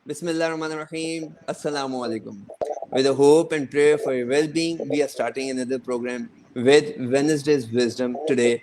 Bismillah ar-Rahman ar-Rahim. Assalamu alaikum. With a hope and prayer for your well-being, we are starting another program with Wednesday's Wisdom today,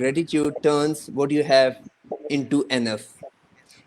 gratitude turns what you have into enough.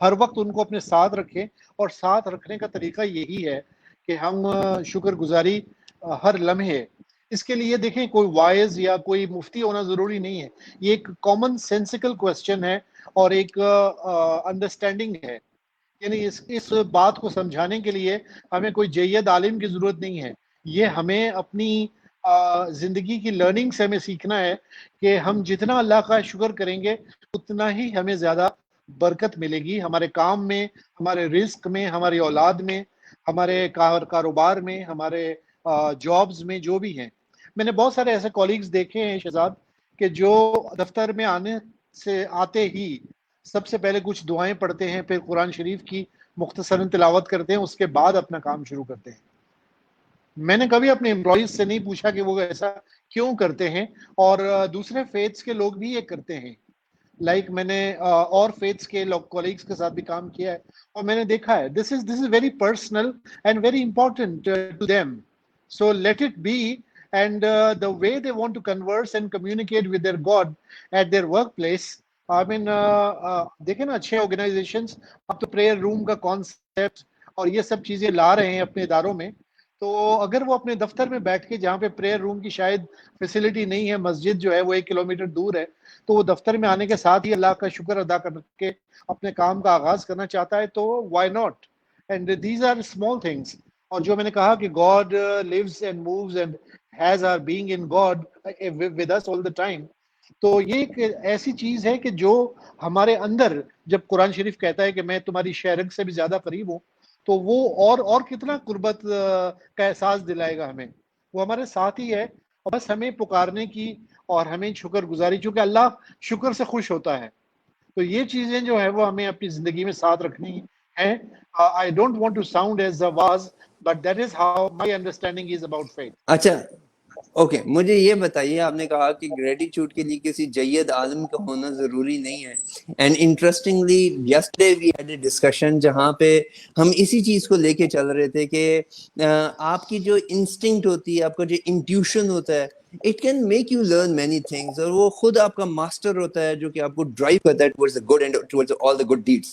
ہر وقت ان کو اپنے ساتھ رکھیں, اور ساتھ رکھنے کا طریقہ یہی ہے کہ ہم شکر گزاری ہر لمحے, اس کے لیے دیکھیں کوئی وائز یا کوئی مفتی ہونا ضروری نہیں ہے, یہ ایک کامن سینسیکل کوسچن ہے اور ایک انڈرسٹینڈنگ ہے. یعنی اس بات کو سمجھانے کے لیے ہمیں کوئی جید عالم کی ضرورت نہیں ہے, یہ ہمیں اپنی زندگی کی لرننگ سے ہمیں سیکھنا ہے کہ ہم جتنا اللہ کا شکر کریں گے اتنا ہی ہمیں زیادہ برکت ملے گی, ہمارے کام میں, ہمارے رزق میں, ہماری اولاد میں, ہمارے کاروبار میں, ہمارے جابز میں, جو بھی ہیں. میں نے بہت سارے ایسے کولیگز دیکھے ہیں شہزاد کہ جو دفتر میں آتے ہی سب سے پہلے کچھ دعائیں پڑھتے ہیں, پھر قرآن شریف کی مختصراً تلاوت کرتے ہیں, اس کے بعد اپنا کام شروع کرتے ہیں. میں نے کبھی اپنے امپلائیز سے نہیں پوچھا کہ وہ ایسا کیوں کرتے ہیں, اور دوسرے فیتھس کے لوگ بھی یہ کرتے ہیں. لائک میں نے اور فیتھس کے کولیگز کے ساتھ بھی کام کیا ہے, اور میں نے دیکھا ہے this is very personal and very important to them. So let it be, and the way they want to converse and communicate with their God at their workplace. I mean, دیکھیں نا اچھے آرگنائزیشنز اب تو prayer روم کا concept اور یہ سب چیزیں لا رہے ہیں اپنے اداروں میں. تو اگر وہ اپنے دفتر میں بیٹھ کے, جہاں پہ پریئر روم کی شاید فیسلٹی نہیں ہے, مسجد جو ہے وہ 1 کلومیٹر دور ہے, تو وہ دفتر میں آنے کے ساتھ ہی اللہ کا شکر ادا کر کے اپنے کام کا آغاز کرنا چاہتا ہے, تو why not. And these are small things. اور جو میں نے کہا کہ God lives and moves and has our being in God with us all the time, تو یہ ایک ایسی چیز ہے کہ جو ہمارے اندر, جب قرآن شریف کہتا ہے کہ میں تمہاری شہرگ سے بھی زیادہ قریب ہوں, تو وہ اور کتنا قربت کا احساس دلائے گا ہمیں. وہ ہمارے ساتھ ہی ہے, اور بس ہمیں پکارنے کی اور ہمیں شکر گزاری, چونکہ اللہ شکر سے خوش ہوتا ہے. تو یہ چیزیں جو ہے وہ ہمیں اپنی زندگی میں ساتھ رکھنی ہیں. I don't want to sound as a waz, but that is how my understanding is about faith. اچھا اوکے, مجھے یہ بتائیے, آپ نے کہا کہ گریٹیچیوڈ کے لیے کسی جید عالم کا ہونا ضروری نہیں ہے, and interestingly yesterday we had a discussion جہاں پہ ہم اسی چیز کو لے کے چل رہے تھے کہ آپ کی جو انسٹنکٹ ہوتی ہے, آپ کا جو انٹیوشن ہوتا ہے, it can make you learn many things, اور وہ خود آپ کا ماسٹر ہوتا ہے جو کہ آپ کو ڈرائیو کرتا ہے towards the good and towards all the good deeds.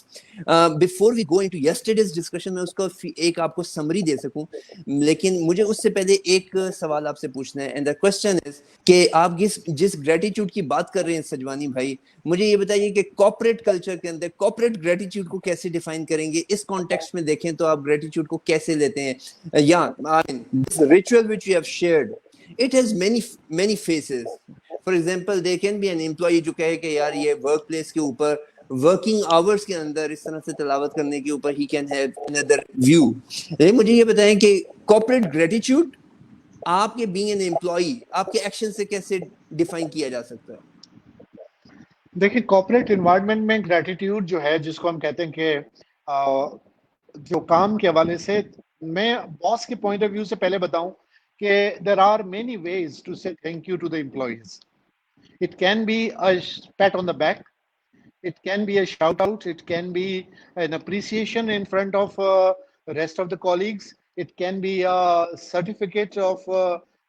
Before we go into yesterday's discussion, میں اس کا ایک آپ کو سمری دے سکوں, لیکن مجھے اس سے پہلے ایک سوال آپ سے پوچھنا ہے, and the question is کہ آپ جس گریٹیچیوڈ کی بات کر رہے ہیں سجوانی بھائی, مجھے یہ بتائیے کہ کارپوریٹ کلچر کے اندر کارپوریٹ گریٹیچیوڈ کو کیسے ڈیفائن کریں گے, اس کانٹیکسٹ میں دیکھیں تو آپ گریٹیچیوڈ کو کیسے لیتے ہیں. یا this ritual which you have shared, it has many faces. For example, there can be an employee جو کہے کہ یار یہ ورک پلیس کے اوپر ورکنگ آورس کے اندر اس طرح سے تلاوت کرنے کے اوپر he can have another view. مجھے یہ بتائیں کہ corporate gratitude آپ کے being an employee, آپ کے ایکشن سے کیسے ڈیفائن کیا جا سکتا ہے؟ دیکھیں کارپوریٹ انوائرمنٹ میں گریٹیٹیوڈ جو ہے, جس کو ہم کہتے ہیں کہ جو کام کے حوالے سے, میں باس کے پوائنٹ آف ویو سے پہلے بتاؤں کہ there are many ways to say thank you to the employees. It can be a pat on the back, it can be a shout out, it can be an appreciation in front of rest of the colleagues, it can be a certificate of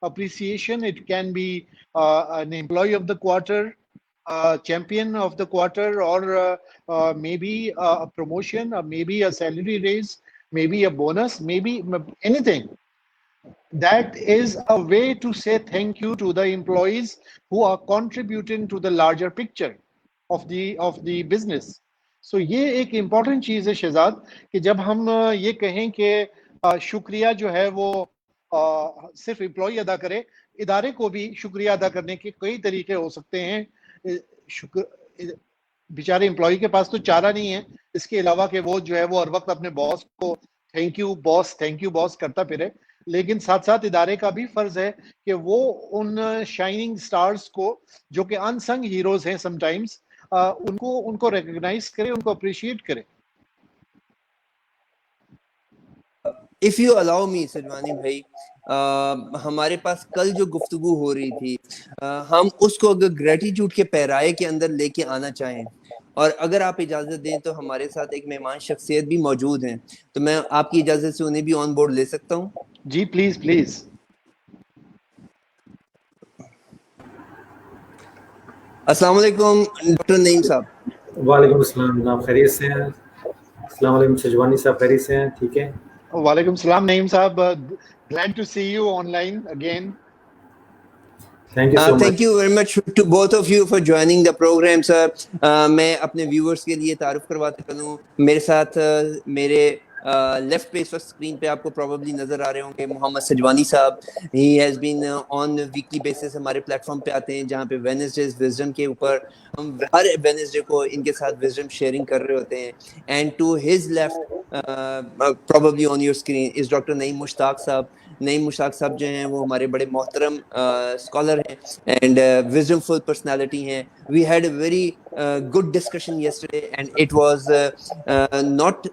appreciation, it can be an employee of the quarter, champion of the quarter, or maybe a promotion, or maybe a salary raise, maybe a bonus, maybe anything. That is a way to say thank you to the employees who are contributing to the larger picture of the business. So یہ ایک important چیز ہے شہزاد, کہ جب ہم یہ کہیں کہ شکریہ جو ہے وہ صرف امپلائی ادا کرے, ادارے کو بھی شکریہ ادا کرنے کے کئی طریقے ہو سکتے ہیں. بیچارے امپلائی کے پاس تو چارہ نہیں ہے اس کے علاوہ کہ وہ جو ہے وہ ہر وقت اپنے باس کو تھینک یو باس کرتا پھرے, لیکن ساتھ ساتھ ادارے کا بھی فرض ہے کہ وہ ان شائننگ سٹارز کو جو کہ ان سنگ ہیروز ہیں سم ٹائمز, ان کو ریکگنائز کرے, ان کو اپریشیٹ کرے. If you allow me سجوانی بھائی, ہمارے پاس کل جو گفتگو ہو رہی تھی, ہم اس کو اگر گریٹیٹیوڈ کے پیرائے کے اندر لے کے آنا چاہیں, اور اگر آپ اجازت دیں تو ہمارے ساتھ ایک مہمان شخصیت بھی موجود ہیں, تو میں آپ کی اجازت سے انہیں بھی آن بورڈ لے سکتا ہوں؟ جی پلیز پلیز. السلام علیکم ڈاکٹر نعیم صاحب. وعلیکم السلام جناب, خیریت سے ہیں؟ السلام علیکم سجوانی صاحب، خیریت سے ہیں؟ ٹھیک ہے. وعلیکم السلام نعیم صاحب, glad to see you online again. Thank you so much. Thank you very much to both of you for joining the program, sir. میں اپنے ویورز کے لیے تعارف کرواتے چلوں. میرے ساتھ میرے لیفٹ پہ اس وقت اسکرین پہ آپ کو پروبیبلی نظر آ رہے ہوں گے محمد سجوانی صاحب. He has been on weekly basis ہمارے پلیٹ فارم پہ آتے ہیں جہاں پہ وینسڈیز وزڈم کے اوپر ہم ہر وینسڈے کو ان کے ساتھ وزڈم شیئرنگ کر رہے ہوتے ہیں. And to his left probably on your screen is doctor Naeem Mushtaq صاحب. نعیم مشتاق صاحب جو ہیں وہ ہمارے بڑے محترم اسکالر ہیں اینڈ وزڈم فل پرسنالٹی ہیں. We had a very good discussion yesterday and it was not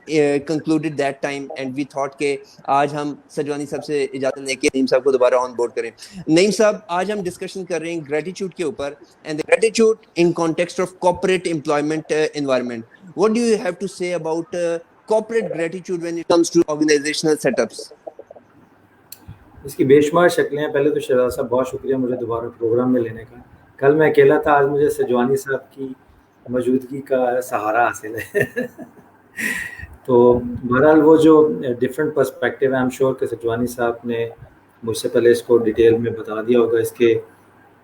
concluded that time and we thought کہ آج ہم سجوانی صاحب سے اجازت لے کے نعیم صاحب کو دوبارہ آن بورڈ کریں. نعیم صاحب, آج ہم ڈسکشن کر رہے ہیں گریٹیچیوڈ کے اوپر and the gratitude in context of corporate employment environment. What do you have to say about corporate gratitude when it comes to organizational setups? اس کی بے شمار شکلیں ہیں. پہلے تو شہزاد صاحب بہت شکریہ مجھے دوبارہ پروگرام میں لینے کا. کل میں اکیلا تھا, آج مجھے سجوانی صاحب کی موجودگی کا سہارا حاصل ہے. تو بہرحال وہ جو ڈفرینٹ پرسپیکٹیو ہے, آئی ایم شیور کہ سجوانی صاحب نے مجھ سے پہلے اس کو ڈیٹیل میں بتا دیا ہوگا, اس کے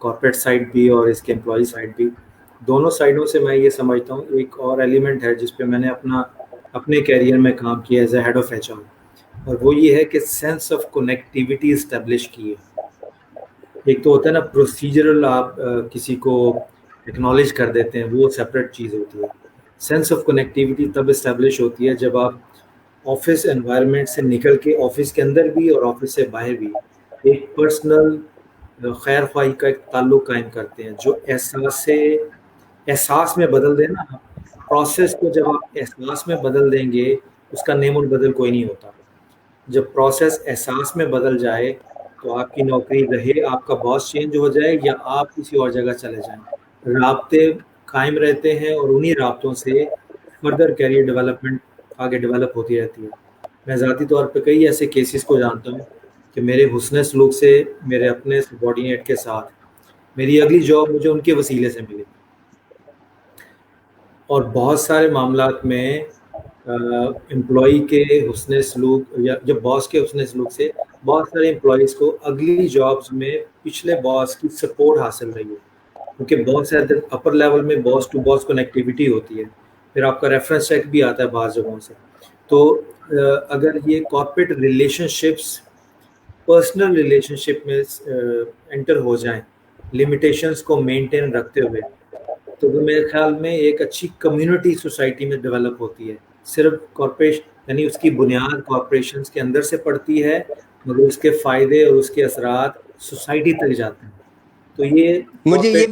کارپوریٹ سائڈ بھی اور اس کے امپلائی سائڈ بھی. دونوں سائڈوں سے میں یہ سمجھتا ہوں ایک اور ایلیمنٹ ہے جس پہ میں نے اپنے کیریئر میں کام کیا as a head of H R, اور وہ یہ ہے کہ سینس آف کنیکٹیوٹی اسٹیبلش کی ہے. ایک تو ہوتا ہے نا پروسیجرل, آپ کسی کو ایکنالج کر دیتے ہیں, وہ سپریٹ چیز ہوتی ہے. سینس آف کنیکٹیوٹی تب اسٹیبلش ہوتی ہے جب آپ آفس انوائرمنٹ سے نکل کے آفس کے اندر بھی اور آفس سے باہر بھی ایک پرسنل خیر خواہی کا ایک تعلق قائم کرتے ہیں جو احساس میں بدل دے نا. پروسیس کو جب آپ احساس میں بدل دیں گے اس کا نیم البدل کوئی نہیں ہوتا. جب پروسیس احساس میں بدل جائے تو آپ کی نوکری رہے, آپ کا باس چینج ہو جائے یا آپ کسی اور جگہ چلے جائیں, رابطے قائم رہتے ہیں اور انہی رابطوں سے فردر کیریئر ڈیولپمنٹ آگے ڈیولپ ہوتی رہتی ہے. میں ذاتی طور پہ کئی ایسے کیسز کو جانتا ہوں کہ میرے حسن سلوک سے میرے اپنے سبارڈینیٹ کے ساتھ میری اگلی جاب مجھے ان کے وسیلے سے ملی. اور بہت سارے معاملات میں امپلائی کے حسن سلوک یا جب باس کے حسن سلوک سے بہت سارے امپلائیز کو اگلی جابز میں پچھلے باس کی سپورٹ حاصل رہی ہے, کیونکہ بہت سارے اپر لیول میں باس ٹو باس کنیکٹیوٹی ہوتی ہے, پھر آپ کا ریفرنس چیک بھی آتا ہے بعض جگہوں سے. تو اگر یہ corporate relationships personal relationship میں انٹر ہو جائیں لمیٹیشنس کو مینٹین رکھتے ہوئے, تو وہ میرے خیال میں ایک اچھی کمیونٹی سوسائٹی میں ڈیولپ ہوتی ہے. صرف کارپوریشن یعنی اس کی بنیاد کارپوریشنس کے اندر سے پڑتی ہے, مگر اس کے فائدے اور اس کے اثرات سوسائٹی تک جاتے ہیں. تو یہ مجھے یہ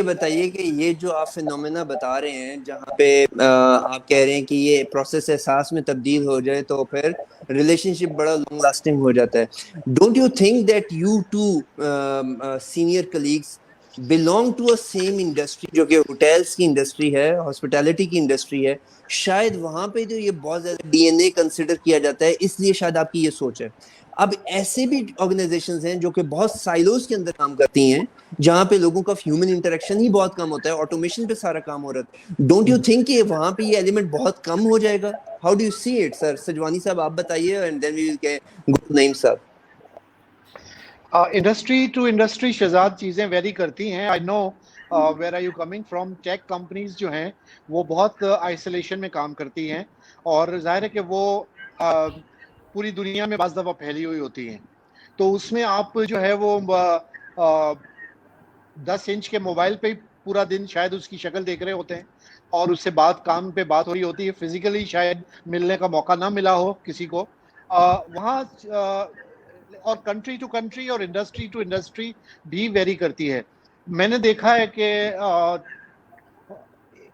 بتائیے کہ یہ جو آپ فینومینا بتا رہے ہیں جہاں پہ آپ کہہ رہے ہیں کہ یہ پروسیس احساس میں تبدیل ہو جائے تو پھر ریلیشن شپ بڑا لانگ لاسٹنگ ہو جاتا ہے. Don't you think that you two senior colleagues belong to a same industry جو کہ ہوٹلس کی انڈسٹری ہے, ہاسپٹیلٹی کی انڈسٹری ہے, شاید وہاں پہ جو یہ بہت زیادہ ڈی این اے کنسیڈر کیا جاتا ہے, اس لیے شاید آپ کی یہ سوچ ہے. اب ایسے بھی آرگنائزیشنز ہیں جو کہ بہت سائلوز کے اندر کام کرتی ہیں جہاں پہ لوگوں کا ہیومن انٹریکشن ہی بہت کم ہوتا ہے, آٹومیشن پہ سارا کام ہو رہا ہے. ڈونٹ یو تھنک کہ وہاں پہ یہ ایلیمنٹ بہت کم ہو جائے گا؟ How do you see it sir? Sajwani صاحب آپ بتائیے اینڈ دین وی ول گو نعیم صاحب. انڈسٹری ٹو انڈسٹری شہزاد چیزیں ویری کرتی ہیں. I know where are you coming from. Tech companies جو ہیں وہ بہت آئسولیشن میں کام کرتی ہیں, اور ظاہر ہے کہ وہ پوری دنیا میں بعض دفعہ پھیلی ہوئی ہوتی ہیں. تو اس میں آپ جو ہے وہ 10 انچ کے موبائل پہ پورا دن شاید اس کی شکل دیکھ رہے ہوتے ہیں, اور اس سے کام پہ بات ہو رہی ہوتی ہے, فزیکلی شاید ملنے کا موقع نہ ملا ہو کسی کو وہاں. اور کنٹری ٹو کنٹری اور انڈسٹری ٹو انڈسٹری بھی ویری کرتی ہے. میں نے دیکھا ہے کہ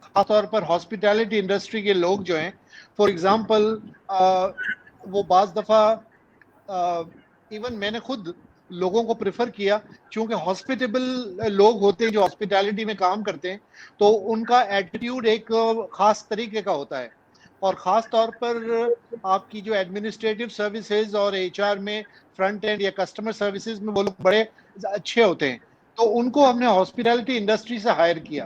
خاص طور پر ہاسپٹیلٹی انڈسٹری کے لوگ جو ہیں, فار ایگزامپل وہ بعض دفعہ ایون میں نے خود لوگوں کو پریفر کیا, چونکہ ہاسپٹیبل لوگ ہوتے ہیں جو ہاسپٹیلٹی میں کام کرتے ہیں, تو ان کا ایٹیٹیوڈ ایک خاص طریقے کا ہوتا ہے, اور خاص طور پر آپ کی جو ایڈمنسٹریٹو سروسز اور ایچ آر میں فرنٹ اینڈ یا کسٹمر سروسز میں وہ لوگ بڑے اچھے ہوتے ہیں. تو ان کو ہم نے ہاسپٹیلٹی انڈسٹری سے ہائر کیا.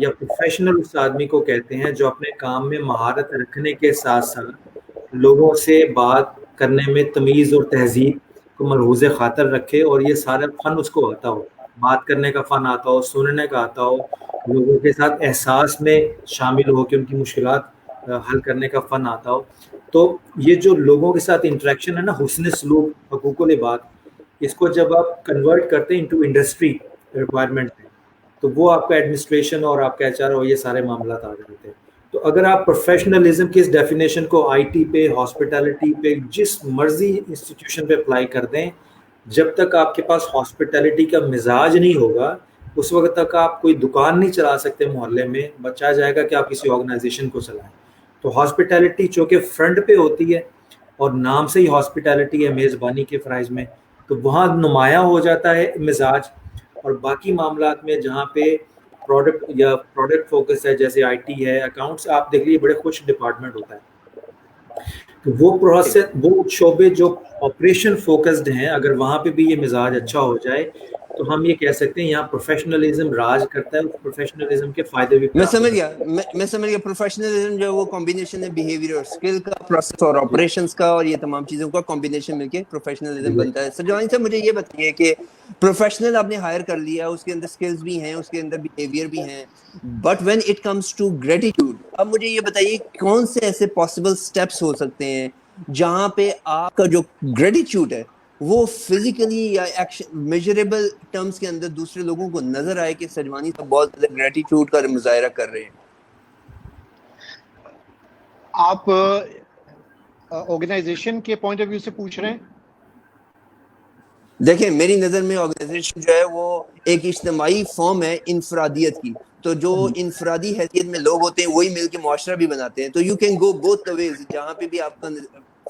یا پروفیشنل اس آدمی کو کہتے ہیں جو اپنے کام میں مہارت رکھنے کے ساتھ ساتھ لوگوں سے بات کرنے میں تمیز اور تہذیب کو ملحوظ خاطر رکھے, اور یہ سارا فن اس کو آتا ہو, بات کرنے کا فن آتا ہو, سننے کا آتا ہو, لوگوں کے ساتھ احساس میں شامل ہو کے ان کی مشکلات حل کرنے کا فن آتا ہو. تو یہ جو لوگوں کے ساتھ انٹریکشن ہے نا, حسن سلوک, حقوق العباد, اس کو جب آپ کنورٹ کرتے ہیں انٹو انڈسٹری ریکوائرمنٹ میں, تو وہ آپ کا ایڈمنسٹریشن اور آپ کا ایچ آر اور یہ سارے معاملات آ جاتے ہیں. تو اگر آپ پروفیشنلزم کی اس ڈیفینیشن کو آئی ٹی پہ, ہاسپٹیلٹی پہ, جس مرضی انسٹیٹیوشن پہ اپلائی کر دیں, جب تک آپ کے پاس ہاسپٹیلٹی کا مزاج نہیں ہوگا اس وقت تک آپ کوئی دکان نہیں چلا سکتے محلے میں, بچا جائے گا کہ آپ کسی آرگنائزیشن کو چلائیں. تو ہاسپٹیلٹی چونکہ فرنٹ پہ ہوتی ہے اور نام سے ہی ہاسپٹیلٹی ہے, میزبانی کے فرائض میں, تو وہاں نمایاں ہو جاتا ہے مزاج. اور باقی معاملات میں جہاں پہ پروڈکٹ یا پروڈکٹ فوکس ہے, جیسے آئی ٹی ہے, اکاؤنٹس, آپ دیکھ لیجیے بڑے خوش ڈپارٹمنٹ ہوتا ہے. تو وہ پروسیس, وہ شعبے جو آپریشن فوکسڈ ہیں, اگر وہاں پہ بھی یہ مزاج اچھا ہو جائے تو ہم یہ کہہ سکتے ہیں یہاں پروفیشنلزم راج کرتا ہے. اس پروفیشنلزم کے فائدے بھی میں پراپت سمجھ ہوتے گیا, ہیں. میں سمجھ گیا. پروفیشنلزم جو ہے وہ کمبینیشن ہے بیہیویئر اور اسکل کا, پروسیس اور آپریشنس کا, اور یہ تمام چیزوں کا کمبینیشن مل کے پروفیشنلزم بنتا ہے. سجوانی صاحب مجھے یہ بتائیے کہ پروفیشنل آپ نے ہائر کر لیا, اس کے اندر اسکلز بھی ہیں, اس کے اندر بیہیویئر بھی ہیں, but when it comes to gratitude, اب مجھے یہ بتائیے کون سے ایسے پاسبل اسٹیپس ہو سکتے ہیں جہاں پہ آپ کا جو گریٹیٹیوڈ ہے وہ فزیکلی یا میجریبل ٹرمز کے اندر دوسرے لوگوں کو نظر آئے کہ سجوانی صاحب بہت زیادہ گریٹیٹیوڈ کا مظاہرہ کر رہے ہیں. آپ آرگنائزیشن کے پوائنٹ آف ویو سے پوچھ رہے ہیں؟ دیکھیں میری نظر میں آرگنائزیشن جو ہے وہ ایک اجتماعی فارم ہے انفرادیت کی, تو جو انفرادی حیثیت میں لوگ ہوتے ہیں وہی مل کے معاشرہ بھی بناتے ہیں. تو you can go both the ways, جہاں پہ بھی آپ کا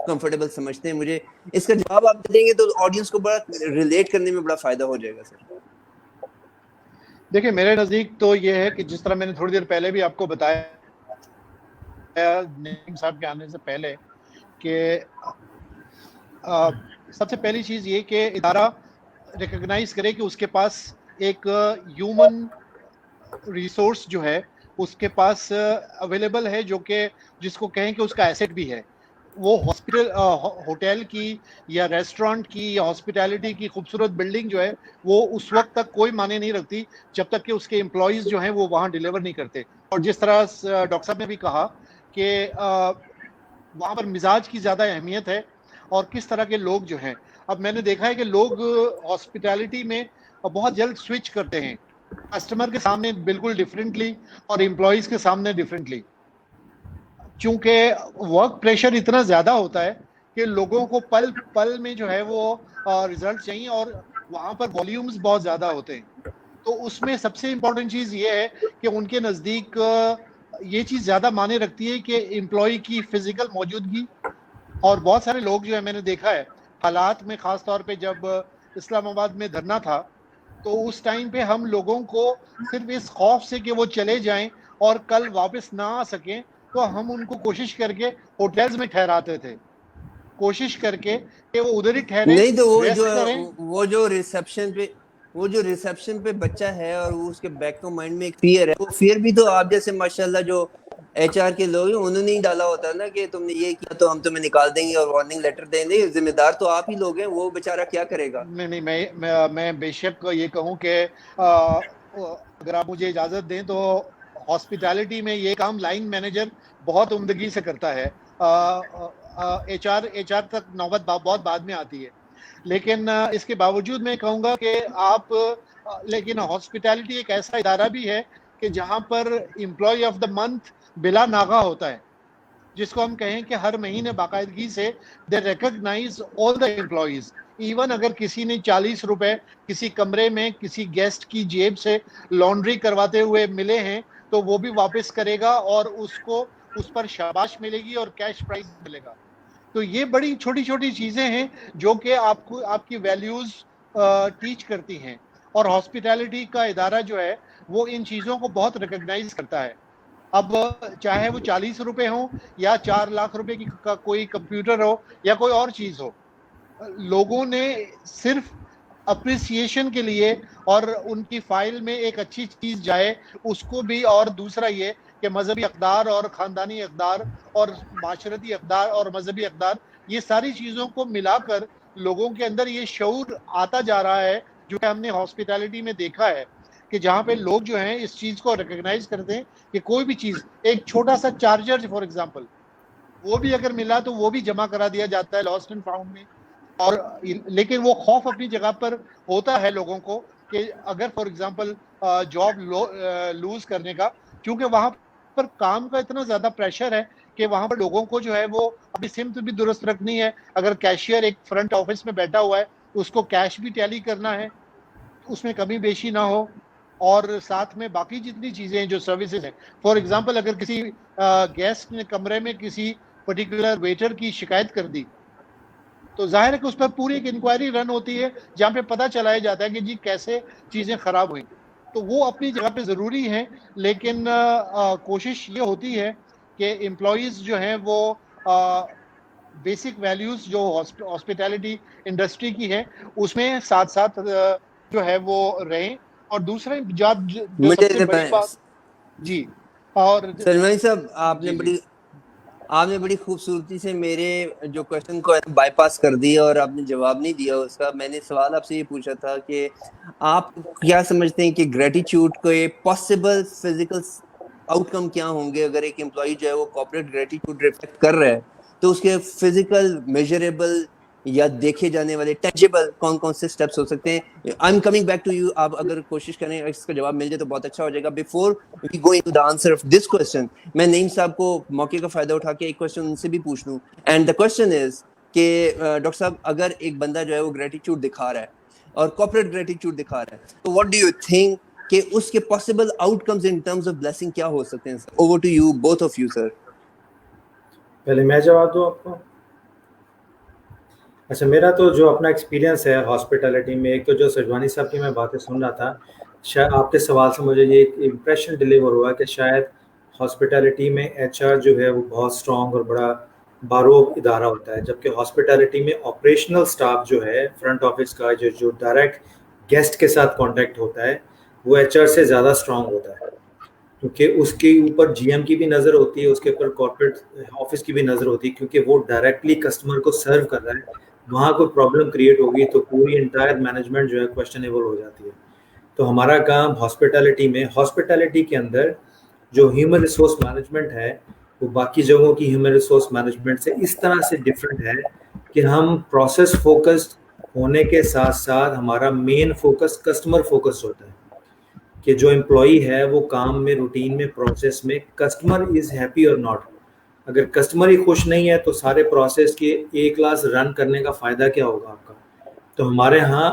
کمفرٹیبل سمجھتے ہیں. مجھے اس کا جواب آپ دیں گے تو آڈینس کو بڑا ریلیٹ کرنے میں بڑا فائدہ ہو جائے گا سر. دیکھیں میرے نزدیک تو یہ ہے کہ جس طرح میں نے تھوڑی دیر پہلے بھی آپ کو بتایا نعیم صاحب کے آنے سے پہلے, کہ سب سے پہلی چیز یہ کہ ادارہ ریکگنائز کرے کہ اس کے پاس ایک ہیومن ریسورس جو ہے اس کے پاس اویلیبل ہے, جو کہ جس کو کہیں کہ اس کا ایسٹ بھی ہے. وہ ہاسپٹل, ہوٹل کی یا ریسٹورانٹ کی یا ہاسپٹیلٹی کی خوبصورت بلڈنگ جو ہے وہ اس وقت تک کوئی معنی نہیں رکھتی جب تک کہ اس کے امپلائیز جو ہیں وہ وہاں ڈیلیور نہیں کرتے. اور جس طرح ڈاکٹر صاحب نے بھی کہا کہ وہاں پر مزاج کی زیادہ اہمیت ہے اور کس طرح کے لوگ جو ہیں. اب میں نے دیکھا ہے کہ لوگ ہاسپٹیلٹی میں بہت جلد سوئچ کرتے ہیں, کسٹمر کے سامنے بالکل ڈفرینٹلی اور امپلائیز کے سامنے ڈفرینٹلی, چونکہ ورک پریشر اتنا زیادہ ہوتا ہے کہ لوگوں کو پل پل میں جو ہے وہ ریزلٹ چاہیے, اور وہاں پر والیومز بہت زیادہ ہوتے ہیں. تو اس میں سب سے امپورٹنٹ چیز یہ ہے کہ ان کے نزدیک یہ چیز زیادہ معنی رکھتی ہے کہ امپلائی کی فزیکل موجودگی. اور بہت سارے لوگ جو ہے میں نے دیکھا ہے حالات میں, خاص طور پہ جب اسلام آباد میں دھرنا تھا, تو اس ٹائم پہ ہم لوگوں کو صرف اس خوف سے کہ وہ چلے جائیں اور کل واپس نہ آ سکیں, تو ہم ان کو کوشش کر کے ہوٹلز میں ٹھہراتے تھے, کوشش کر کے کہ وہ ادھر ہی ٹھہریں, نہیں تو ریسٹ کریں. وہ جو ریسپشن پہ بچہ ہے اور اس کے بیک آف مائنڈ میں ایک فیئر ہے, وہ فیئر بھی تو آپ جیسے ماشاءاللہ جو ایچ آر کے لوگ ہیں انہوں نے ہی ڈالا ہوتا نا کہ تم نے یہ کیا تو ہم تمہیں نکال دیں گے اور وارننگ لیٹر دیں گے. ذمہ دار تو آپ ہی لوگ ہیں, وہ بیچارہ کیا کرے گا. نہیں, میں بے شک یہ کہوں کہ اگر آپ مجھے اجازت دیں تو ہاسپٹیلٹی میں یہ کام لائن مینیجر بہت عمدگی سے کرتا ہے, ایچ آر تک نوبت بہت بعد میں آتی ہے. لیکن اس کے باوجود میں کہوں گا کہ لیکن ہاسپٹیلٹی ایک ایسا ادارہ بھی ہے کہ جہاں پر امپلائی آف دا منتھ بلا ناغہ ہوتا ہے, جس کو ہم کہیں کہ ہر مہینے باقاعدگی سے they recognise all the employees. Even اگر کسی نے 40 روپے کسی کمرے میں کسی گیسٹ کی جیب سے لانڈری کرواتے ہوئے ملے ہیں تو وہ بھی واپس کرے گا, اور اس کو اس پر شاباش ملے گی اور کیش پرائز ملے گا. تو یہ بڑی چھوٹی چھوٹی چیزیں ہیں جو کہ آپ کی ویلیوز ٹیچ کرتی ہیں, اور ہاسپٹیلٹی کا ادارہ جو ہے وہ ان چیزوں کو بہت ریکگنائز کرتا ہے. اب چاہے وہ 40 روپے ہوں یا 4 لاکھ روپے کی کوئی کمپیوٹر ہو یا کوئی اور چیز ہو, لوگوں نے صرف اپریسیشن کے لیے اور ان کی فائل میں ایک اچھی چیز جائے اس کو بھی. اور دوسرا یہ کہ مذہبی اقدار اور خاندانی اقدار اور معاشرتی اقدار اور مذہبی اقدار, یہ ساری چیزوں کو ملا کر لوگوں کے اندر یہ شعور آتا جا رہا ہے, جو کہ ہم نے ہاسپٹیلٹی میں دیکھا ہے کہ جہاں پہ لوگ جو ہیں اس چیز کو ریکگنائز کرتے ہیں کہ کوئی بھی چیز, ایک چھوٹا سا چارجر فار ایگزامپل, وہ بھی اگر ملا تو وہ بھی جمع کرا دیا جاتا ہے لاسٹ اینڈ فاؤنڈ میں. اور لیکن وہ خوف اپنی جگہ پر ہوتا ہے لوگوں کو کہ اگر فار ایگزامپل جاب لوز کرنے کا, کیونکہ وہاں پر کام کا اتنا زیادہ پریشر ہے کہ وہاں پر لوگوں کو جو ہے وہ اپنی سمت بھی درست رکھنی ہے. اگر کیشیئر ایک فرنٹ آفس میں بیٹھا ہوا ہے تو اس کو کیش بھی ٹیلی کرنا ہے, اس میں کمی بیشی نہ ہو, اور ساتھ میں باقی جتنی چیزیں ہیں جو سروسز ہیں. فار ایگزامپل اگر کسی گیسٹ نے کمرے میں کسی پرٹیکولر ویٹر کی شکایت کر دی تو ظاہر ہے کہ اس پر پوری ایک انکوائری رن ہوتی ہے جہاں پہ پتہ چلایا جاتا ہے کہ جی کیسے چیزیں خراب ہوئیں. تو وہ اپنی جگہ پہ ضروری ہیں, لیکن کوشش یہ ہوتی ہے کہ امپلائیز جو ہیں وہ بیسک ویلیوز جو ہاسپٹیلٹی انڈسٹری کی ہے اس میں ساتھ ساتھ جو ہے وہ رہیں. اور دوسرے جو سب سے بڑی بات, جی اور سلمانی صاحب آپ نے بڑی خوبصورتی سے میرے جو کوشچن کو بائی پاس کر دیا اور آپ نے جواب نہیں دیا اس کا. میں نے سوال آپ سے یہ پوچھا تھا کہ آپ کیا سمجھتے ہیں کہ گریٹیٹیوڈ کو پاسبل فزیکل آؤٹ کم کیا ہوں گے اگر ایک امپلائی جو ہے وہ کارپوریٹ گریٹیٹیوڈ ریفلیکٹ کر رہا ہے, تو اس کے فزیکل میجریبل یا دیکھے جانے والے ٹچیبل کون کون سے اسٹیپس ہو سکتے ہیں؟ I am coming back to you. آپ اگر کوشش کریں اس کا جواب مل جائے تو بہت اچھا ہو جائے گا. Before we go into the answer of this question, میں نعیم صاحب کو موقع کا فائدہ اٹھا کے ایک کوسچن ان سے بھی پوچھ لوں. اینڈ دا کوسچن از کہ ڈاکٹر صاحب اگر ایک بندہ جو ہے وہ گریٹیٹیوڈ دکھا رہا ہے اور کارپوریٹ گریٹیٹیوڈ دکھا رہا ہے, تو واٹ ڈو یو تھنک کہ اس کے possible outcomes in terms of blessing کیا ہو سکتے ہیں؟ Over to you, both of you sir. پہلے میں جواب دوں آپ کو. اچھا, میرا تو جو اپنا ایکسپیرینس ہے ہاسپٹیلٹی میں, ایک تو جو سجوانی صاحب کی میں باتیں سن رہا تھا, شاید آپ کے سوال سے مجھے یہ ایک امپریشن ڈلیور ہوا کہ شاید ہاسپٹیلٹی میں ایچ آر جو ہے وہ بہت اسٹرانگ اور بڑا باروب ادارہ ہوتا ہے, جبکہ ہاسپٹیلٹی میں آپریشنل سٹاف جو ہے فرنٹ آفس کا جو ڈائریکٹ گیسٹ کے ساتھ کانٹیکٹ ہوتا ہے وہ ایچ آر سے زیادہ اسٹرانگ ہوتا ہے, کیونکہ اس کے اوپر جی ایم کی بھی نظر ہوتی ہے, اس کے اوپر کارپوریٹ آفس کی بھی نظر ہوتی ہے, کیونکہ وہ ڈائریکٹلی کسٹمر کو سرو کر رہا ہے. وہاں کوئی پرابلم کریٹ ہوگی تو پوری انٹائر مینجمنٹ جو ہے کویسچنیبل ہو جاتی ہے. تو ہمارا کام ہاسپٹیلٹی کے اندر جو ہیومن ریسورس مینجمنٹ ہے وہ باقی جگہوں کی ہیومن ریسورس مینجمنٹ سے اس طرح سے ڈفرینٹ ہے کہ ہم پروسیس فوکسڈ ہونے کے ساتھ ساتھ ہمارا مین فوکس کسٹمر فوکسڈ ہوتا ہے کہ جو امپلائی ہے وہ کام میں, روٹین میں, پروسیس میں کسٹمر از ہیپی اور ناٹ. اگر کسٹمر ہی خوش نہیں ہے تو سارے پروسیس کے ایک کلاس رن کرنے کا فائدہ کیا ہوگا آپ کا. تو ہمارے ہاں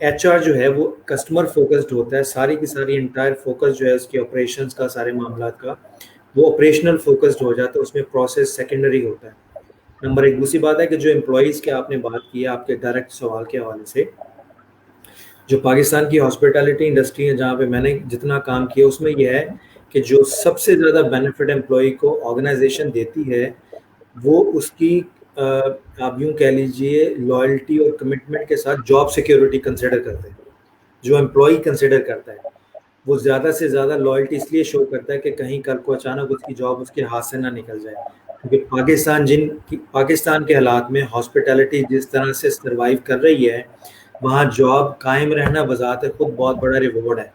ایچ آر جو ہے وہ کسٹمر فوکسڈ ہوتا ہے, ساری کی ساری انٹائر فوکس جو ہے اس کی آپریشنس کا, سارے معاملات کا وہ آپریشنل فوکسڈ ہو جاتا ہے, اس میں پروسیس سیکنڈری ہوتا ہے. نمبر ایک. دوسری بات ہے کہ جو امپلائیز کی آپ نے بات کی ہے آپ کے ڈائریکٹ سوال کے حوالے سے, جو پاکستان کی ہاسپٹیلٹی انڈسٹری ہے جہاں پہ میں نے جتنا کام کیا اس میں یہ ہے کہ جو سب سے زیادہ بینیفٹ امپلائی کو آرگنائزیشن دیتی ہے وہ اس کی آپ یوں کہہ لیجئے لائلٹی اور کمٹمنٹ کے ساتھ جاب سیکیورٹی کنسیڈر کرتے ہیں. جو امپلائی کنسیڈر کرتا ہے وہ زیادہ سے زیادہ لائلٹی اس لیے شو کرتا ہے کہ کہیں کل کو اچانک اس کی جاب اس کے ہاتھ سے نہ نکل جائے, کیونکہ پاکستان کے حالات میں ہاسپٹیلٹی جس طرح سے سروائیو کر رہی ہے وہاں جاب قائم رہنا بذات خود بہت بڑا ریوارڈ ہے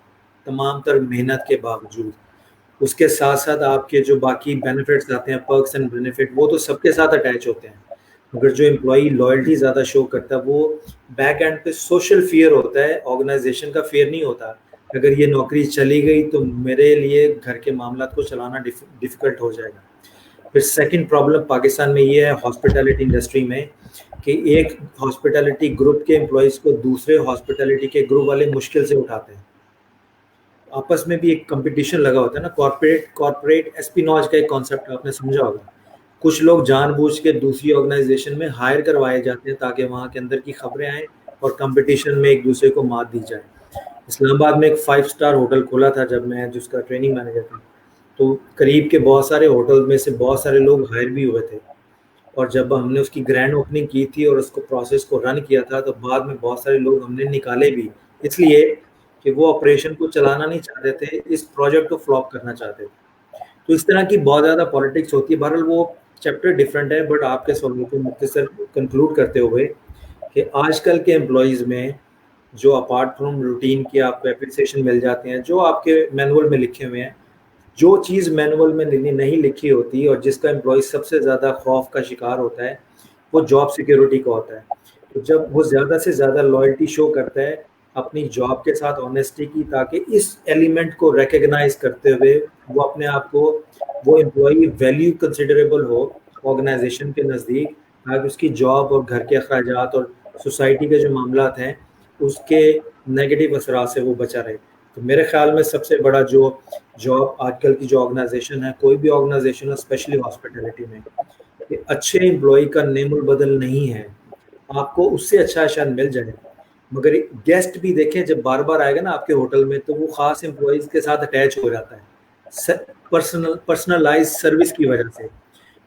تمام تر محنت کے باوجود. اس کے ساتھ ساتھ آپ کے جو باقی بینیفٹس آتے ہیں, پرکس اینڈ بینیفٹ, وہ تو سب کے ساتھ اٹیچ ہوتے ہیں. مگر جو امپلائی لائلٹی زیادہ شو کرتا ہے وہ بیک اینڈ پہ سوشل فیئر ہوتا ہے, آرگنائزیشن کا فیئر نہیں ہوتا. اگر یہ نوکری چلی گئی تو میرے لیے گھر کے معاملات کو چلانا ڈیفیکلٹ ہو جائے گا. پھر سیکنڈ پرابلم پاکستان میں یہ ہے ہاسپٹیلٹی انڈسٹری میں کہ ایک ہاسپٹیلٹی گروپ کے امپلائیز کو دوسرے ہاسپٹیلٹی کے گروپ والے مشکل سے اٹھاتے ہیں. آپس میں بھی ایک کمپٹیشن لگا ہوتا ہے نا, کارپوریٹ اسپیناج کا ایک کانسیپٹ آپ نے سمجھا ہوگا. کچھ لوگ جان بوجھ کے دوسری آرگنائزیشن میں ہائر کروائے جاتے ہیں تاکہ وہاں کے اندر کی خبریں آئیں اور کمپٹیشن میں ایک دوسرے کو مات دی جائے. اسلام آباد میں ایک 5 اسٹار ہوٹل کھولا تھا جب میں جس کا ٹریننگ مینیجر تھا, تو قریب کے بہت سارے ہوٹل میں سے بہت سارے لوگ ہائر بھی ہوئے تھے. اور جب ہم نے اس کی گرینڈ اوپننگ کی تھی اور اس کو پروسیس کو رن کیا تھا تو بعد میں بہت سارے لوگ ہم نے نکالے بھی، اس لیے کہ وہ آپریشن کو چلانا نہیں چاہتے تھے، اس پروجیکٹ کو فلاپ کرنا چاہتے تھے. تو اس طرح کی بہت زیادہ پالیٹکس ہوتی ہے. بہرحال وہ چیپٹر ڈفرینٹ ہے، بٹ آپ کے سوال کو مختصر کنکلوڈ کرتے ہوئے کہ آج کل کے امپلائیز میں جو اپارٹ فرام روٹین کی آپ کو اپریسیشن مل جاتے ہیں، جو آپ کے مینول میں لکھے ہوئے ہیں، جو چیز مینول میں نہیں لکھی ہوتی اور جس کا امپلائی سب سے زیادہ خوف کا شکار ہوتا ہے وہ جاب سیکیورٹی کا ہوتا ہے. تو جب وہ زیادہ سے زیادہ لائلٹی شو کرتا ہے اپنی جاب کے ساتھ آنیسٹی کی، تاکہ اس ایلیمنٹ کو ریکگنائز کرتے ہوئے وہ اپنے آپ کو وہ امپلائی ویلیو کنسیڈریبل ہو آرگنائزیشن کے نزدیک، تاکہ اس کی جاب اور گھر کے اخراجات اور سوسائٹی کے جو معاملات ہیں اس کے نیگیٹو اثرات سے وہ بچا رہے. تو میرے خیال میں سب سے بڑا جو جاب آج کل کی جو آرگنائزیشن ہے، کوئی بھی آرگنائزیشن ہے اسپیشلی ہاسپٹیلٹی میں، کہ اچھے امپلائی کا نیم البدل نہیں ہے. آپ کو اس سے اچھا شاید مل جائے، مگر گیسٹ بھی دیکھیں جب بار بار آئے گا نا آپ کے ہوٹل میں تو وہ خاص امپلائیز کے ساتھ اٹیچ ہو جاتا ہے پرسنلائز سروس کی وجہ سے.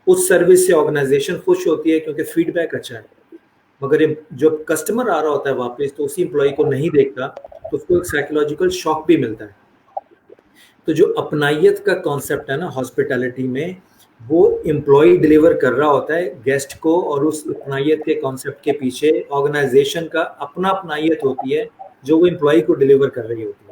اس سروس سے آرگنائزیشن خوش ہوتی ہے کیونکہ فیڈ بیک اچھا ہے، مگر جو کسٹمر آ رہا ہوتا ہے واپس تو اسی امپلائی کو نہیں دیکھتا تو اس کو ایک سائیکولوجیکل شاک بھی ملتا ہے. تو جو اپنائیت کا کانسیپٹ ہے نا ہاسپٹیلٹی میں، وہ امپلائی ڈلیور کر رہا ہوتا ہے گیسٹ کو، اور اس اپنائیت کے کانسیپٹ کے پیچھے آرگنائزیشن کا اپنا اپنائیت ہوتی ہے جو وہ امپلائی کو ڈلیور کر رہی ہوتی ہے.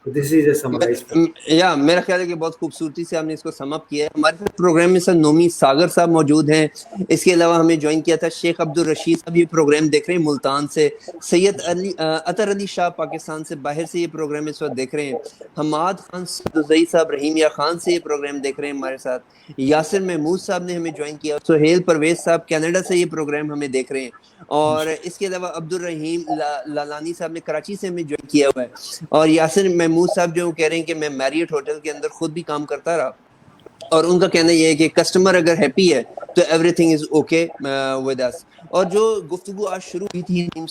This is a summarize. یا میرا خیال ہے کہ بہت خوبصورتی سے آپ نے اس کو سم اپ کیا ہے. ہمارے ساتھ پروگرام میں سر نومی ساگر صاحب موجود ہیں. اس کے علاوہ ہمیں جوائن کیا تھا شیخ عبدالرشید صاحب، یہ پروگرام دیکھ رہے ہیں ملتان سے. سید اطہر علی شاہ پاکستان سے باہر سے یہ پروگرام اس وقت دیکھ رہے ہیں. حماد خان سدوزئی صاحب رحیمیہ خان سے یہ پروگرام دیکھ رہے ہیں ہمارے ساتھ. یاسر محمود صاحب نے ہمیں جوائن کیا. سہیل پرویز صاحب کینیڈا سے یہ پروگرام ہمیں دیکھ رہے ہیں. اور اس کے علاوہ عبدالرحیم لالانی صاحب نے کراچی سے ہمیں جوائن کیا ہوا ہے. اور یاسر محمود صاحب جو کہہ رہے ہیں کہ میں میریٹ ہوٹل کے اندر خود بھی کام کرتا رہا، اور ان کا کہنا یہ ہے کہ کسٹمر اگر ہیپی ہے تو everything is okay with us. اور جو گفتگو آج شروع ہوئی تھی نعیم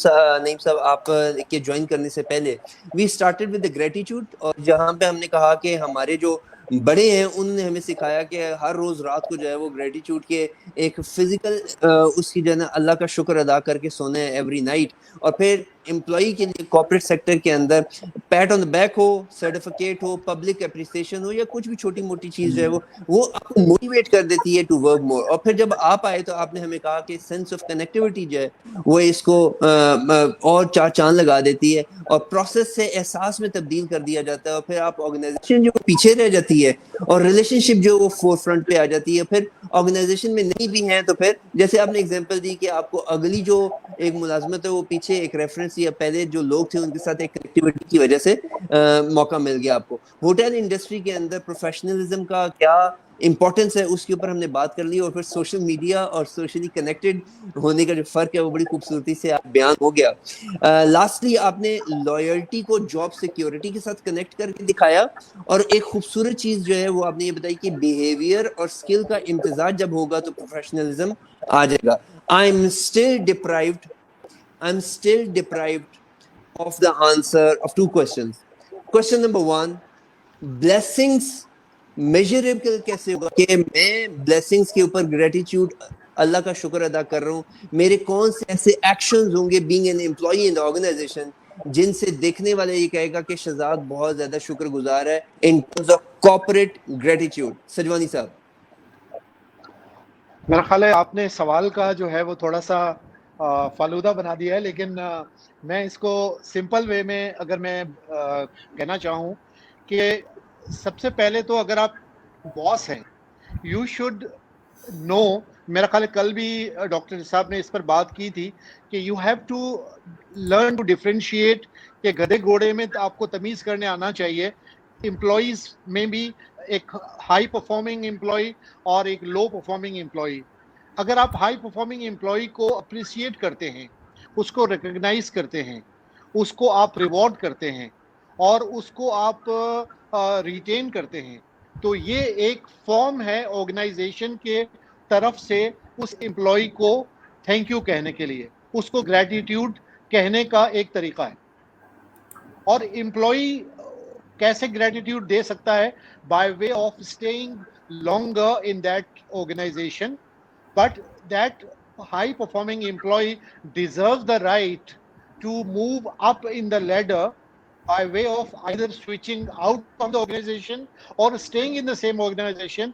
صاحب آپ کے جوائن کرنے سے پہلے، وی اسٹارٹیڈ ود گریٹیٹیوڈ، اور جہاں پہ ہم نے کہا کہ ہمارے جو بڑے ہیں انہوں نے ہمیں سکھایا کہ ہر روز رات کو جو ہے وہ گریٹیٹیوڈ کے ایک فزیکل اس کی جو ہے نا اللہ کا شکر ادا کر کے سونا ہے ایوری نائٹ. اور پھر امپلائی کے لیے کارپوریٹ سیکٹر کے اندر پیٹ آن دا بیک ہو، سرٹیفکیٹ ہو، پبلک اپریسیشن ہو، یا کچھ بھی چھوٹی موٹی چیز جو ہے وہ آپ کو موٹیویٹ کر دیتی ہے ٹو ورک مور. اور پھر جب آپ آئے تو آپ نے ہمیں کہا کہ سینس آف کنیکٹیوٹی جو ہے وہ اس کو اور چار چاند لگا دیتی ہے، اور پروسیس سے احساس میں تبدیل کر دیا جاتا ہے. اور پھر آپ آرگنائزیشن جو پیچھے رہ جاتی ہے اور ریلیشن شپ جو وہ فور فرنٹ پہ آ جاتی ہے. پھر آرگنائزیشن میں نہیں بھی ہیں تو پھر جیسے آپ نے اگزامپل دی کہ آپ کو اگلی جو ایک ملازمت ہے وہ پیچھے ایک ریفرنس یا پہلے جو لوگ تھے ان کے ساتھ ایک کنیکٹیوٹی کی وجہ سے موقع مل گیا آپ کو. ہوٹل انڈسٹری کے اندر پروفیشنلزم کا کیا امپورٹنس ہے اس کے اوپر ہم نے بات کر لی، اور پھر سوشل میڈیا اور سوشلی کنیکٹڈ ہونے کا جو فرق ہے وہ بڑی خوبصورتی سے آپ بیان ہو گیا. لاسٹلی آپ نے لائلٹی کو جاب سیکیورٹی کے ساتھ کنیکٹ کر کے دکھایا، اور ایک خوبصورت چیز جو ہے وہ آپ نے یہ بتائی کہ بیہیویئر اور اسکل کا امتزاج جب ہوگا تو پروفیشنلزم آ جائے گا. I'm still deprived of the answer of two questions. Question number one, blessings measurable کیسے ہوگا کہ میں blessings کے اوپر gratitude اللہ کا شکر ادا کر رہا ہوں. میرے کون سے ایسے ایکشنز ہوں گے being an employee in the organization جن سے دیکھنے والے یہ کہے گا کہ شہزاد بہت زیادہ شکر گزار ہے in terms of corporate gratitude. سجوانی صاحب. میرا خیال ہے آپ نے سوال کا جو ہے وہ تھوڑا سا فالودہ بنا دیا ہے، لیکن میں اس کو سمپل وے میں اگر میں کہنا چاہوں کہ سب سے پہلے تو اگر آپ باس ہیں یو شوڈ نو، میرا خیال ہے کل بھی ڈاکٹر صاحب نے اس پر بات کی تھی کہ you have to learn to differentiate, کہ گدھے گھوڑے میں آپ کو تمیز کرنے آنا چاہیے. امپلائیز میں بھی ایک ہائی پرفارمنگ امپلائی اور ایک لو پرفارمنگ امپلائی. اگر آپ ہائی پرفارمنگ امپلائی کو اپریشیٹ کرتے ہیں، اس کو ریکگنائز کرتے ہیں، اس کو آپ ریوارڈ کرتے ہیں اور اس کو آپ ریٹین کرتے ہیں، تو یہ ایک فارم ہے آرگنائزیشن کے طرف سے اس امپلائی کو تھینک یو کہنے کے لیے، اس کو گریٹیٹیوڈ کہنے کا ایک طریقہ ہے. اور امپلائی کیسے گریٹیٹیوڈ دے سکتا ہے؟ By way of staying longer in that organisation but that high performing employee deserves the right to move up in the ladder by way of either switching out of the organization or staying in the same organization.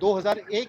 2001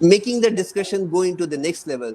Making the discussion go into the next level.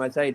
my side.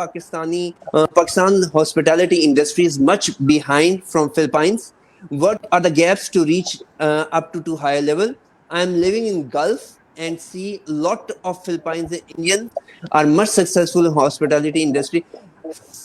Pakistan hospitality industry is much behind from Philippines. What are the gaps to reach up to higher level? I am living in Gulf and see lot of Philippines and Indians are much successful in hospitality industry.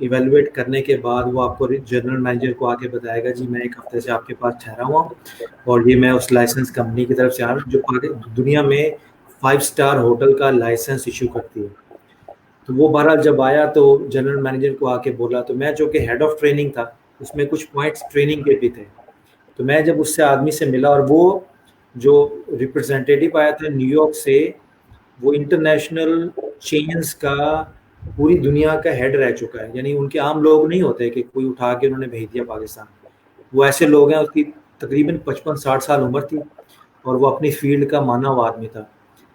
Evaluate کرنے کے بعد وہ آپ کو general manager کو آ کے بتائے گا جی میں ایک ہفتے سے آپ کے پاس ٹھہرا ہوا ہوں اور یہ میں اس لائسنس کمپنی کی طرف سے آ رہا ہوں جو دنیا میں 5 اسٹار ہوٹل کا لائسنس ایشو کرتی ہے. تو وہ بہرحال جب آیا تو جنرل مینیجر کو آ کے بولا, تو میں جو کہ ہیڈ آف ٹریننگ تھا اس میں کچھ پوائنٹس ٹریننگ کے بھی تھے. تو میں جب اس سے آدمی سے ملا, اور وہ جو ریپرزینٹیٹیو آیا تھا نیو یارک سے, وہ انٹرنیشنل چینز کا پوری دنیا کا ہیڈ رہ چکا ہے. یعنی ان کے عام لوگ نہیں ہوتے کہ کوئی اٹھا کے انہوں نے بھیج دیا پاکستان. وہ ایسے لوگ ہیں, اس کی تقریباً 55-60 سال عمر تھی اور وہ اپنی فیلڈ کا مانا ہوا آدمی تھا.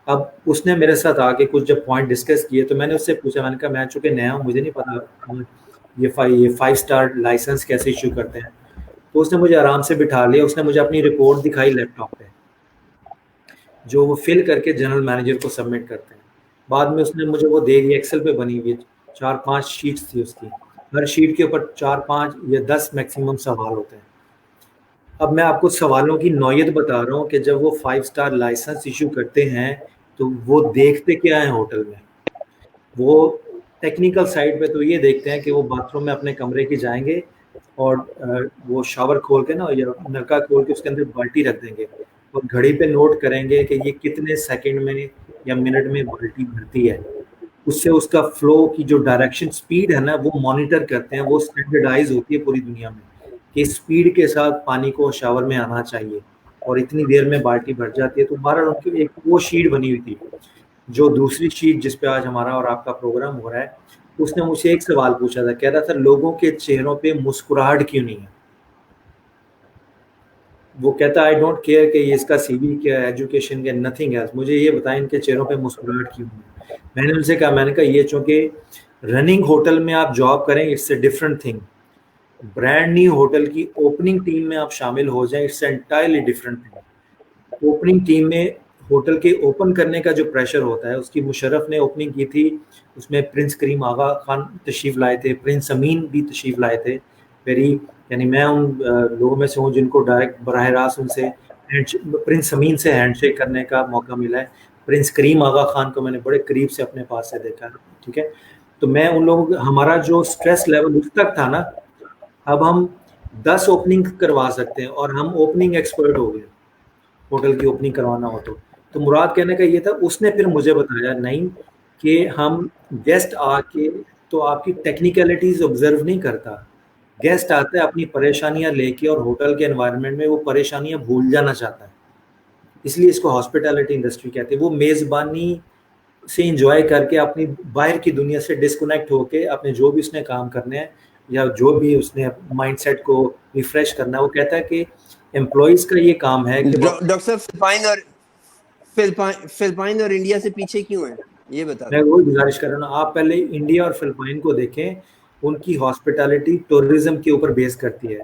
اب اس نے میرے ساتھ آ کے کچھ جب پوائنٹ ڈسکس کیے تو میں نے اس سے پوچھا, میں نے کہا میں چونکہ نیا ہوں مجھے نہیں پتا یہ 5 اسٹار لائسنس کیسے ایشو کرتے ہیں. تو اس نے مجھے آرام سے بٹھا لیا, اس نے مجھے اپنی رپورٹ دکھائی لیپ ٹاپ پہ جو وہ فل کر کے جنرل مینیجر کو سبمٹ کرتے ہیں. بعد میں اس نے مجھے وہ دے دی, ایکسل پہ بنی ہوئی 4-5 شیٹس تھی اس کی, ہر شیٹ کے اوپر 4-5 یا 10 میکسیمم سوال ہوتے ہیں. اب میں آپ کو سوالوں کی نوعیت بتا رہا ہوں کہ جب وہ 5 اسٹار لائسنس ایشو کرتے ہیں تو وہ دیکھتے کیا ہیں ہوٹل میں. وہ ٹیکنیکل سائڈ پہ تو یہ دیکھتے ہیں کہ وہ باتھ روم میں اپنے کمرے کی جائیں گے اور وہ شاور کھول کے نا یا نلکا کھول کے اس کے اندر بالٹی رکھ دیں گے اور گھڑی پہ نوٹ کریں گے کہ یہ کتنے سیکنڈ میں یا منٹ میں بالٹی بھرتی ہے. اس سے اس کا فلو کی جو ڈائریکشن سپیڈ ہے نا وہ مانیٹر کرتے ہیں. وہ اسٹینڈرڈائز ہوتی ہے پوری دنیا میں کہ سپیڈ کے ساتھ پانی کو شاور میں آنا چاہیے اور اتنی دیر میں بالٹی بھر جاتی ہے. تو بہرحال ان کی ایک وہ شیٹ بنی ہوئی تھی. جو دوسری شیٹ جس پہ آج ہمارا اور آپ کا پروگرام ہو رہا ہے, اس نے مجھ سے ایک سوال پوچھا تھا, کہہ رہا تھا لوگوں کے چہروں پہ مسکراہٹ کیوں نہیں ہے. وہ کہتا آئی ڈونٹ کیئر کہ یہ اس کا سی وی کیا ہے, ایجوکیشن کیا, نتھنگ ایلس, مجھے یہ بتائیں ان کے چہروں پہ مسکراہٹ کیوں نہیں ہے. میں نے ان سے کہا, میں نے کہا یہ چونکہ رننگ ہوٹل میں آپ جاب کریں it's a different thing, brand new hotel کی اوپننگ ٹیم میں آپ شامل ہو جائیں it's entirely different thing. Opening team میں ہوٹل کے اوپن کرنے کا جو پریشر ہوتا ہے, اس کی مشرف نے اوپننگ کی تھی, اس میں پرنس کریم آغا خان تشریف لائے تھے, پرنس امین بھی تشریف لائے تھے. میری یعنی میں ان لوگوں میں سے ہوں جن کو ڈائریکٹ براہ راست ان سے پرنس امین سے ہینڈ شیک کرنے کا موقع ملا ہے. پرنس کریم آغا خان کو میں نے بڑے قریب سے اپنے پاس سے دیکھا, ٹھیک ہے. تو میں ان لوگوں کو, ہمارا جو اسٹریس لیول اس تک تھا نا, اب ہم 10 اوپننگ کروا سکتے ہیں اور ہم اوپننگ ایکسپرٹ ہو گئے ہوٹل کی اوپننگ کروانا ہو تو مراد کہنے کا یہ تھا. اس نے پھر مجھے بتایا نہیں کہ ہم گیسٹ آ کے تو آپ کی ٹیکنیکلٹیز آبزرو نہیں کرتا, گیسٹ آتا ہے اپنی پریشانیاں لے کے اور ہوٹل کے انوائرمنٹ میں وہ پریشانیاں بھول جانا چاہتا ہے. اس لیے اس کو ہاسپٹیلٹی انڈسٹری کہتے ہیں. وہ میزبانی سے انجوائے کر کے اپنی باہر کی دنیا سے ڈسکنیکٹ ہو کے اپنے جو بھی اس نے کام کرنے ہیں یا جو بھی اس نے مائنڈ سیٹ کو ریفریش کرنا ہے, وہ کہتا ہے کہ امپلائیز کا یہ کام ہے کہ ڈاکٹر صاحب فلپائن اور انڈیا سے پیچھے کیوں ہیں یہ بتا میں وہی گزارش کر رہا ہوں. آپ پہلے انڈیا اور فلپائن کو دیکھیں, ان کی ہاسپٹیلٹی ٹورزم کے اوپر بیس کرتی ہے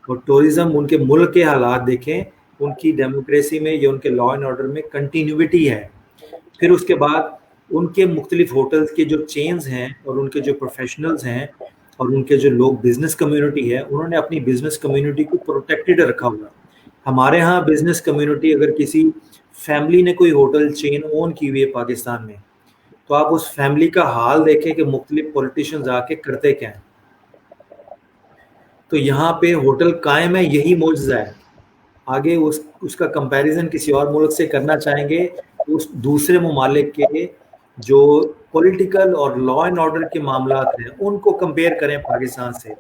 اور ٹورزم ان کے ملک کے حالات دیکھیں, ان کی ڈیموکریسی میں یا ان کے لا اینڈ آرڈر میں کنٹینیوٹی ہے. پھر اس کے بعد ان کے مختلف ہوٹلز کے جو چینز ہیں اور ان کے جو پروفیشنلز ہیں اور ان کے جو لوگ بزنس کمیونٹی ہے, انہوں نے اپنی بزنس کمیونٹی کو پروٹیکٹڈ رکھا ہوا. ہمارے ہاں بزنس کمیونٹی اگر کسی فیملی نے کوئی ہوٹل چین اون کی ہوئی ہے پاکستان میں, تو آپ اس فیملی کا حال دیکھیں کہ مختلف پولیٹیشنز آ کے کرتے کیا ہیں. تو یہاں پہ ہوٹل قائم ہے, یہی معجزہ ہے. آگے اس کا کمپیریزن کسی اور ملک سے کرنا چاہیں گے تو اس دوسرے ممالک کے جو پولیٹیکل اور لا اینڈ آرڈر کے معاملات ہیں ان کو کمپیئر کریں پاکستان سے,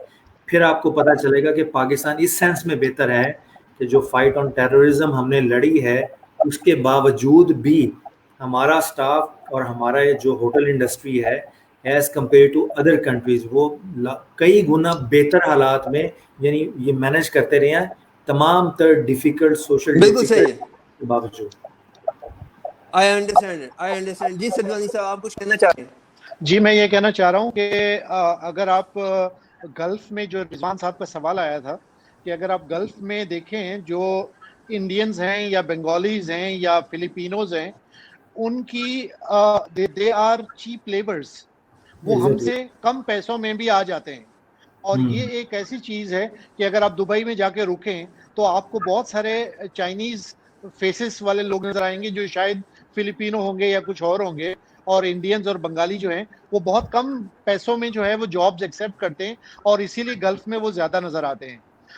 پھر آپ کو پتہ چلے گا کہ پاکستان اس سینس میں بہتر ہے کہ جو فائٹ آن ٹیررزم ہم نے لڑی ہے, اس کے باوجود بھی ہمارا سٹاف اور ہمارا جو ہوٹل انڈسٹری ہے as compare to other countries وہ کئی گنا بہتر حالات میں یعنی یہ مینیج کرتے رہے ہیں تمام تر ڈیفیکلٹ سوشل بالکل صحیح ہے کے باوجود. I understand. جی سدوانی صاحب آپ کچھ کہنا چاہ رہے ہیں؟ جی میں یہ کہنا چاہ رہا ہوں کہ اگر آپ گلف میں, جو رضوان صاحب کا سوال آیا تھا کہ اگر آپ گلف میں دیکھیں جو انڈینز ہیں یا بنگالیز ہیں یا فلپینوز ہیں, ان کی دے آر چیپ لیبرز, وہ ہم سے کم پیسوں میں بھی آ جاتے ہیں. اور یہ ایک ایسی چیز ہے کہ اگر آپ دبئی میں جا کے رکیں تو آپ کو بہت سارے چائنیز فیسز والے لوگ نظر آئیں گے جو شاید فلپینو ہوں گے یا کچھ اور ہوں گے, اور انڈینز اور بنگالی جو ہیں وہ بہت کم پیسوں میں جو ہے وہ جابز ایکسیپٹ کرتے ہیں اور اسی لیے گلف میں وہ زیادہ نظر آتے ہیں.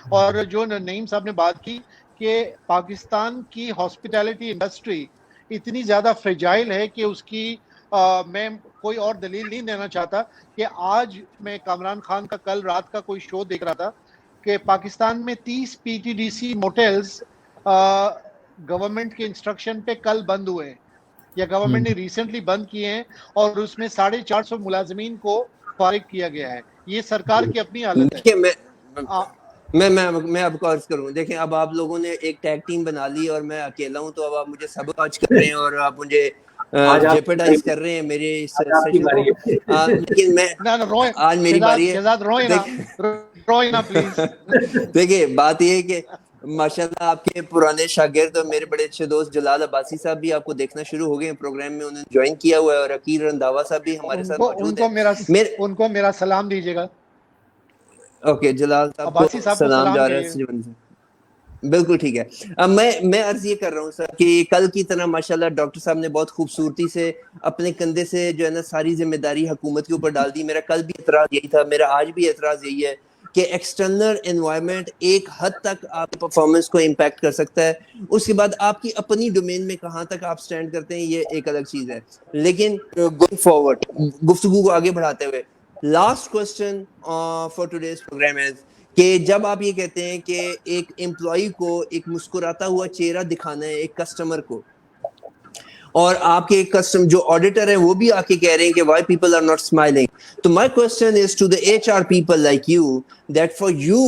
اور جو نعیم صاحب نے بات کی کہ پاکستان کی ہاسپٹیلٹی انڈسٹری اتنی زیادہ فریجائل ہے کہ اس کی میں کوئی اور دلیل نہیں دینا چاہتا کہ آج میں کامران خان کا کل رات کا کوئی شو دیکھ رہا تھا کہ پاکستان میں 30 P T D C motels government کے انسٹرکشن پہ کل بند ہوئے ہیں یا گورنمنٹ نے ریسنٹلی بند کیے ہیں اور اس میں 450 ملازمین کو فارغ کیا گیا ہے. یہ سرکار کی اپنی حالت ہے. میں آپ کو عرض کروں, دیکھیں اب آپ لوگوں نے ایک ٹیگ ٹیم بنا لی اور میں اکیلا ہوں, تو اب آپ مجھے سبق آج کر رہے ہیں اور آپ مجھے جیپرڈائز کر رہے ہیں میرے اس سیشن کو. لیکن میں آج میری باری ہے. دیکھیے بات یہ ہے کہ ماشاءاللہ آپ کے پرانے شاگرد اور میرے بڑے اچھے دوست جلال عباسی صاحب بھی آپ کو دیکھنا شروع ہو گئے ہیں پروگرام میں, انہوں نے جوائن کیا ہوا ہے, اور عقیل رنداوا صاحب بھی ہمارے ساتھ موجود ہیں. ان کو میرا سلام دیجیے گا. اوکے, جلال صاحب کو سلام جا رہا ہے. بالکل ٹھیک ہے. اب میں عرض یہ کر رہا ہوں سر کہ کل کی طرح ماشاءاللہ ڈاکٹر صاحب نے بہت خوبصورتی سے اپنے کندھے سے جو ہے نا ساری ذمہ داری حکومت کے اوپر ڈال دی. میرا کل بھی اعتراض یہی تھا, میرا آج بھی اعتراض یہی ہے کہ ایکسٹرنل انوائرمنٹ ایک حد تک آپ کی پرفارمنس کو امپیکٹ کر سکتا ہے, اس کے بعد آپ کی اپنی ڈومین میں کہاں تک آپ سٹینڈ کرتے ہیں یہ ایک الگ چیز ہے. لیکن گوئنگ فارورڈ گفتگو کو آگے بڑھاتے ہوئے, last question for today's programme is کہ جب آپ یہ کہتے ہیں کہ ایک امپلائی کو ایک مسکراتا ہوا چہرہ دکھانا ہے ایک کسٹمر کو, اور آپ کے کسٹم جو آڈیٹر ہیں وہ بھی آ کے کہہ رہے ہیں کہ why people are not smiling, تو my question is to the HR people like you that for you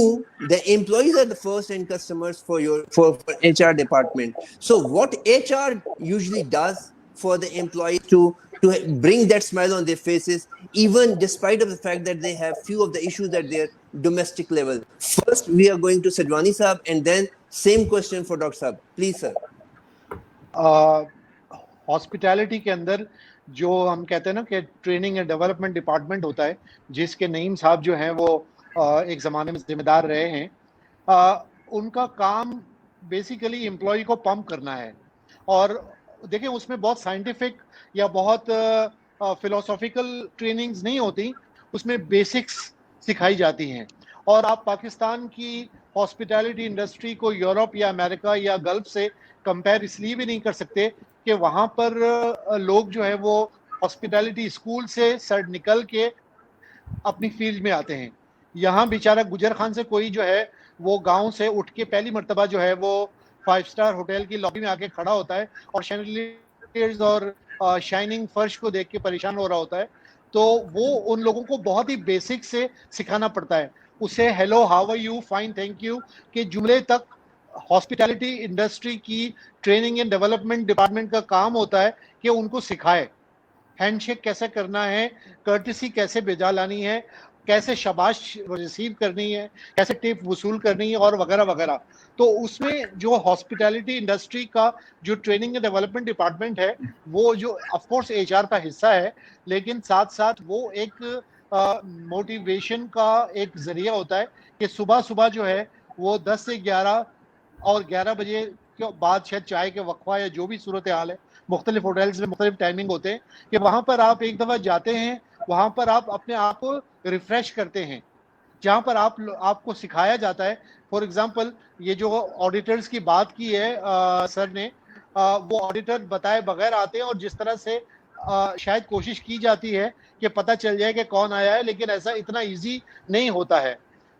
the employees are the first end customers for your for HR department. So what HR usually does for the employees to bring that smile on their faces even despite of the fact that they have few of the issues at their domestic level. First we are going to Sajwani sahab and then same question for Dr. sahab. Please sir. Hospitality کے اندر جو ہم کہتے ہیں نا کہ training and development department ہوتا ہے, جس کے نعیم صاحب جو ہیں وہ ایک زمانے میں ذمہ دار رہے ہیں, ان کا کام بیسیکلی امپلائی کو پمپ کرنا ہے. اور دیکھیں اس میں بہت سائنٹیفک یا بہت فلاسافیکل ٹریننگز نہیں ہوتی, اس میں بیسکس سکھائی جاتی ہیں. اور آپ پاکستان کی ہاسپٹیلٹی انڈسٹری کو یورپ یا امریکہ یا گلف سے کمپیئر اس لیے بھی نہیں کر سکتے کہ وہاں پر لوگ جو ہے وہ ہاسپٹیلٹی اسکول سے سر نکل کے اپنی فیلڈ میں آتے ہیں. یہاں بیچارہ گجر خان سے کوئی جو ہے وہ گاؤں سے اٹھ کے پہلی مرتبہ جو ہے وہ 5 اسٹار ہوٹل کی لابی میں آ کے کھڑا ہوتا ہے اور شینڈلیئرز اور شائننگ فرش کو دیکھ کے پریشان ہو رہا ہوتا ہے. تو وہ ان لوگوں کو بہت ہی بیسک سے سکھانا پڑتا ہے. اسے hello how are you fine thank you کے جملے تک ہاسپٹیلٹی انڈسٹری کی ٹریننگ اینڈ ڈیولپمنٹ ڈپارٹمنٹ کا کام ہوتا ہے کہ ان کو سکھائے ہینڈ شیک کیسے کرنا ہے, کرٹسی کیسے بھیجا لانی ہے, کیسے شاباش ریسیو کرنی ہے, کیسے ٹپ وصول کرنی ہے اور وغیرہ وغیرہ. تو اس میں جو ہاسپٹیلٹی انڈسٹری کا جو ٹریننگ اینڈ ڈیولپمنٹ ڈپارٹمنٹ ہے وہ جو آف کورس HR کا حصہ ہے, لیکن ساتھ ساتھ وہ ایک موٹیویشن کا ایک ذریعہ ہوتا ہے کہ صبح صبح جو ہے وہ 10 سے 11 اور 11 بجے کے بعد شاید چائے کے وقفہ یا جو بھی صورتحال ہے, مختلف ہوٹلز میں مختلف ٹائمنگ ہوتے ہیں کہ وہاں پر آپ ایک دفعہ جاتے ہیں, وہاں پر آپ اپنے آپ کو ریفریش کرتے ہیں, جہاں پر آپ کو سکھایا جاتا ہے. فار ایگزامپل یہ جو آڈیٹرز کی بات کی ہے سر نے, وہ آڈیٹر بتائے بغیر آتے ہیں اور جس طرح سے شاید کوشش کی جاتی ہے کہ پتہ چل جائے کہ کون آیا ہے, لیکن ایسا اتنا ایزی نہیں ہوتا ہے.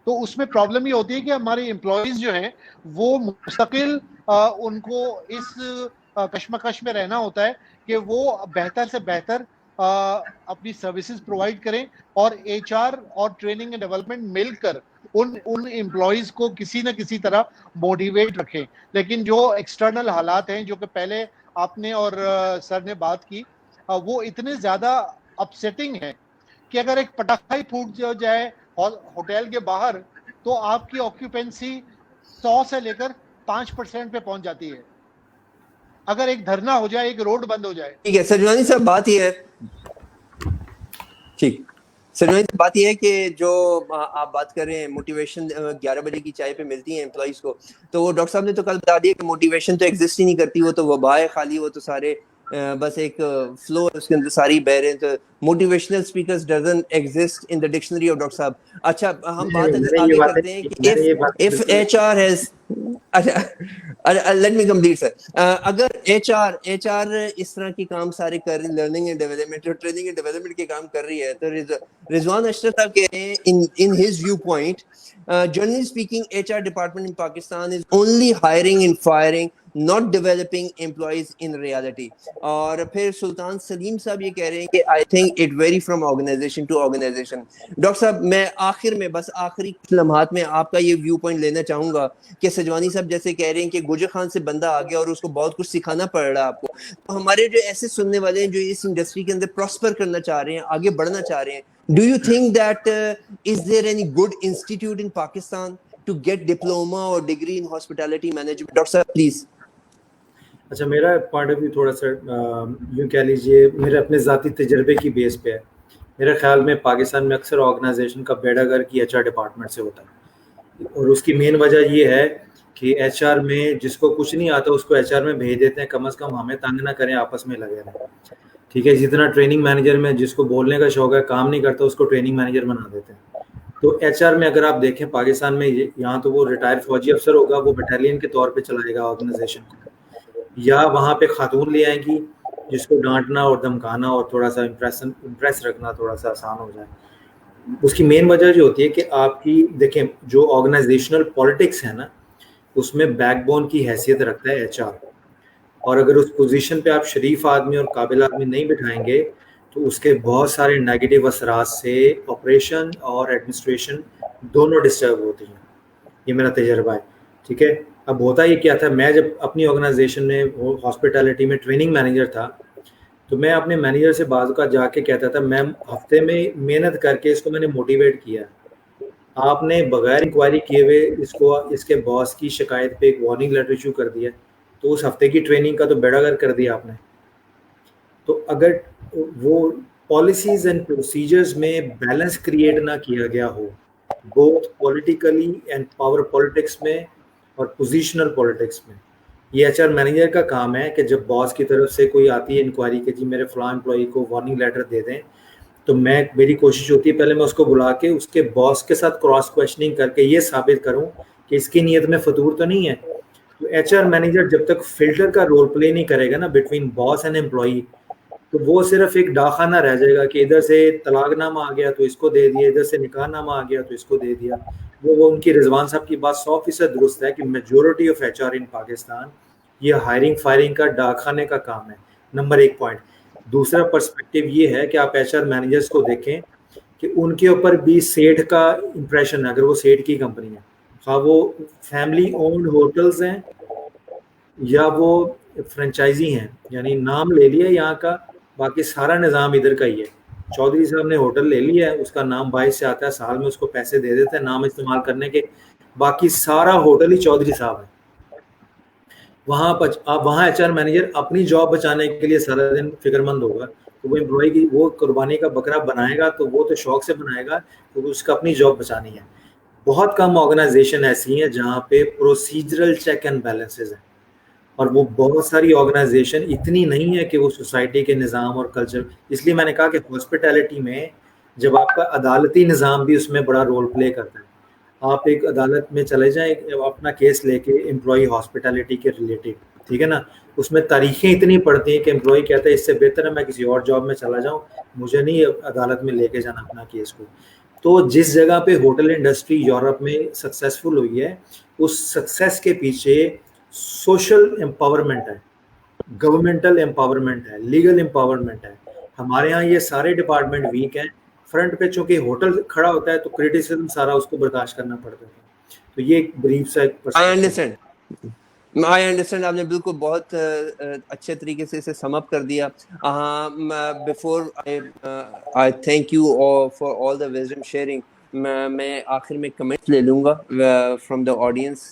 تو اس میں پرابلم یہ ہوتی ہے کہ ہمارے امپلائیز جو ہیں وہ مستقل ان کو اس کشمکش میں رہنا ہوتا ہے کہ وہ بہتر سے بہتر اپنی سروسز پرووائڈ کریں, اور HR اور ٹریننگ اینڈ ڈیولپمنٹ مل کر ان امپلائیز کو کسی نہ کسی طرح موٹیویٹ رکھیں. لیکن جو ایکسٹرنل حالات ہیں جو کہ پہلے آپ نے اور سر نے بات کی, وہ اتنے زیادہ اپسیٹنگ ہیں کہ اگر ایک پٹاخہ ہی پھوٹ جائے ہوٹل کے باہر تو آپ کی آکیوپینسی 100 سے لے کر 5% پہ پہنچ جاتی ہے. اگر ایک دھرنا ہو جائے, ایک روڈ بند ہو جائے. ٹھیک ہے سجوانی صاحب, بات یہ ہے ٹھیک سجوانی صاحب بات یہ ہے کہ جو آپ بات کر رہے ہیں موٹیویشن 11 بجے کی چائے پہ ملتی ہے امپلائیز کو, تو وہ ڈاکٹر صاحب نے تو کل بتا دیا کہ موٹیویشن تو ایگزسٹ ہی نہیں کرتی, وہ تو وبا ہے خالی, وہ تو سارے بس ایک فلو اس کے اندر ساری بہ رہے ہیں. تو motivational speakers doesn't exist in the dictionary of doctor صاحب. اچھا ہم بات اگر آگے کرتے ہیں کہ if HR has let me complete sir. اگر HR اس طرح کی کام سارے کر رہی لرننگ اینڈ ڈیولپمنٹ اور ٹریننگ اینڈ ڈیولپمنٹ کے کام کر رہی ہے, تو رضوان اشرف صاحب کہہ رہے ہیں in his viewpoint, generally speaking HR department in Pakistan is only hiring and firing, not developing employees in reality. اور پھر سلطان سلیم صاحب یہ کہہ رہے ہیں کہ I think it vary from organization to organization. Doctor صاحب میں آخر میں بس آخری لمحات میں آپ کا یہ ویو پوائنٹ لینا چاہوں گا کہ سجوانی صاحب جیسے کہہ رہے ہیں کہ گوجر خان سے بندہ آ گیا اور اس کو بہت کچھ سکھانا پڑ رہا ہے آپ کو, تو ہمارے جو ایسے سننے والے ہیں جو اس انڈسٹری کے اندر پراسپر کرنا چاہ رہے ہیں, آگے بڑھنا چاہ رہے ہیں, do you think that is there any good institute in Pakistan to get diploma اور degree in hospitality management? Doctor صاحب پلیز. اچھا میرا پوائنٹ آف ویو تھوڑا سا یوں کہہ لیجیے میرے اپنے ذاتی تجربے کی بیس پہ ہے. میرے خیال میں پاکستان میں اکثر آرگنائزیشن کا بیڑا گرک کی HR ڈپارٹمنٹ سے ہوتا ہے, اور اس کی مین وجہ یہ ہے کہ HR میں جس کو کچھ نہیں آتا اس کو HR میں بھیج دیتے ہیں, کم از کم ہمیں تنگ نہ کریں, آپس میں لگے رہیں. ٹھیک ہے, جتنا ٹریننگ مینیجر میں جس کو بولنے کا شوق ہے کام نہیں کرتا اس کو ٹریننگ مینیجر بنا دیتے ہیں. تو HR میں اگر آپ دیکھیں پاکستان میں یہاں تو وہ ریٹائر فوجی افسر ہوگا, وہ بٹالین کے طور پہ چلائے گا آرگنائزیشن کو, یا وہاں پہ خاتون لے آئیں گی جس کو ڈانٹنا اور دھمکانا اور تھوڑا سا امپریس رکھنا تھوڑا سا آسان ہو جائے. اس کی مین وجہ جو ہوتی ہے کہ آپ کی دیکھیں جو آرگنائزیشنل پالیٹکس ہے نا اس میں بیک بون کی حیثیت رکھتا ہے HR, اور اگر اس پوزیشن پہ آپ شریف آدمی اور قابل آدمی نہیں بٹھائیں گے تو اس کے بہت سارے نیگیٹو اثرات سے آپریشن اور ایڈمنسٹریشن دونوں ڈسٹرب ہوتی ہیں. یہ میرا تجربہ ہے. ٹھیک ہے, اب ہوتا یہ کیا تھا, میں جب اپنی آرگنائزیشن میں ہاسپٹیلٹی میں ٹریننگ مینیجر تھا تو میں اپنے مینیجر سے بعض کا جا کے کہتا تھا, میں ہفتے میں محنت کر کے اس کو میں نے موٹیویٹ کیا, آپ نے بغیر انکوائری کیے ہوئے اس کو اس کے باس کی شکایت پہ ایک وارننگ لیٹر ایشو کر دیا, تو اس ہفتے کی ٹریننگ کا تو بیڑا گرک کر دیا آپ نے. تو اگر وہ پالیسیز اینڈ پروسیجرز میں بیلنس کریٹ نہ کیا گیا ہو both politically and power politics میں اور پوزیشنل پالیٹکس میں, یہ HR مینیجر کا کام ہے کہ جب باس کی طرف سے کوئی آتی ہے انکوائری کہ جی میرے فلاں امپلائی کو وارننگ لیٹر دے دیں, تو میری کوشش ہوتی ہے پہلے میں اس کو بلا کے اس کے باس کے ساتھ کراس کویشچننگ کر کے یہ ثابت کروں کہ اس کی نیت میں فطور تو نہیں ہے. تو HR مینیجر جب تک فلٹر کا رول پلے نہیں کرے گا نا بٹوین باس اینڈ امپلائی, تو وہ صرف ایک ڈاکخانہ رہ جائے گا کہ ادھر سے طلاق نامہ آ گیا تو اس کو دے دیا, ادھر سے نکاح نامہ آ گیا تو اس کو دے دیا. وہ ان کی رضوان صاحب کی بات 100% درست ہے کہ میجورٹی آف HR ان پاکستان یہ ہائرنگ فائرنگ کا ڈاکخانے کا کام ہے. Number 1 point. دوسرا پرسپیکٹیو یہ ہے کہ آپ HR مینیجرز کو دیکھیں کہ ان کے اوپر بھی سیٹھ کا امپریشن ہے, اگر وہ سیٹھ کی کمپنی ہے, خواہ وہ فیملی اونڈ ہوٹلز ہیں یا وہ فرنچائزی ہیں, یعنی نام لے لیا یہاں کا, باقی سارا نظام ادھر کا ہی ہے. چودھری صاحب نے ہوٹل لے لیا ہے, اس کا نام 22 سے آتا ہے, سال میں اس کو پیسے دے دیتے ہیں نام استعمال کرنے کے, باقی سارا ہوٹل ہی چودھری صاحب ہے. وہاں HR مینیجر اپنی جاب بچانے کے لیے سارا دن فکر مند ہوگا, تو وہ امپلائی کی وہ قربانی کا بکرا بنائے گا تو وہ تو شوق سے بنائے گا, تو اس کا اپنی جاب بچانی ہے. بہت کم آرگنائزیشن ایسی ہیں جہاں پہ پروسیجرل چیک اینڈ بیلنسز ہیں, اور وہ بہت ساری آرگنائزیشن اتنی نہیں ہے کہ وہ سوسائٹی کے نظام اور کلچر. اس لیے میں نے کہا کہ ہاسپٹیلٹی میں جب آپ کا عدالتی نظام بھی اس میں بڑا رول پلے کرتا ہے, آپ ایک عدالت میں چلے جائیں اپنا کیس لے کے امپلائی ہاسپٹیلٹی کے ریلیٹڈ, ٹھیک ہے نا, اس میں تاریخیں اتنی پڑتی ہیں کہ امپلائی کہتا ہے اس سے بہتر ہے میں کسی اور جاب میں چلا جاؤں, مجھے نہیں عدالت میں لے کے جانا اپنا کیس کو. تو جس جگہ پہ ہوٹل انڈسٹری یورپ میں سکسیزفل ہوئی ہے, اس سکسیس کے پیچھے سوشل امپاورمنٹ ہے, گورنمنٹل امپاورمنٹ ہے, لیگل امپاورمنٹ ہے. ہمارے ہاں یہ سارے ڈپارٹمنٹ ویک ہیں. فرنٹ پہ چونکہ ہوٹل کھڑا ہوتا ہے تو کریٹیسزم سارا اس کو برداشت کرنا پڑتا ہے. تو یہ ایک بریف سا I understand. آپ نے بالکل بہت اچھے طریقے سے اسے سم اپ کر دیا. Before I thank you all for all the wisdom sharing, میں آخر میں کمنٹ لے لوں گا from the audience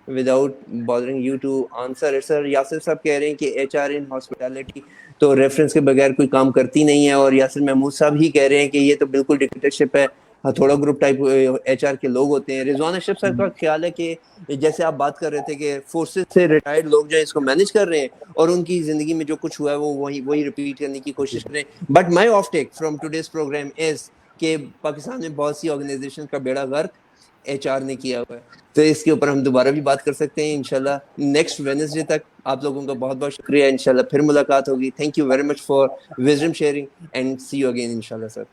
without bothering you to answer it. Sir Yasir صاحب کہہ رہے ہیں کہ HR in hospitality تو ریفرنس کے بغیر کوئی کام کرتی نہیں ہے, اور یاسر محمود صاحب ہی کہہ رہے ہیں کہ یہ تو بالکل ڈکٹیٹرشپ ہے, تھوڑا گروپ ٹائپ ایچ آر کے لوگ ہوتے ہیں. رضوان اشرف سر کا خیال ہے کہ جیسے آپ بات کر رہے تھے کہ فورسز سے ریٹائرڈ لوگ جو ہیں اس کو مینیج کر رہے ہیں اور ان کی زندگی میں جو کچھ ہوا ہے وہ وہی ریپیٹ کرنے کی کوشش کریں. But my off take from today's programme is کہ پاکستان میں بہت سی آرگنائزیشن کا بیڑا غرق ایچ آر نے کیا ہوا ہے, تو اس کے اوپر ہم دوبارہ بھی بات کر سکتے ہیں انشاءاللہ نیکسٹ وینسڈے تک. آپ لوگوں کا بہت بہت شکریہ, انشاءاللہ پھر ملاقات ہوگی. Thank you very much for wisdom sharing and see you again انشاءاللہ سر.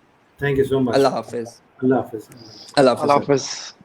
تھینک یو سو مچ. اللہ حافظ. اللہ حافظ. اللہ حافظ. اللہ حافظ.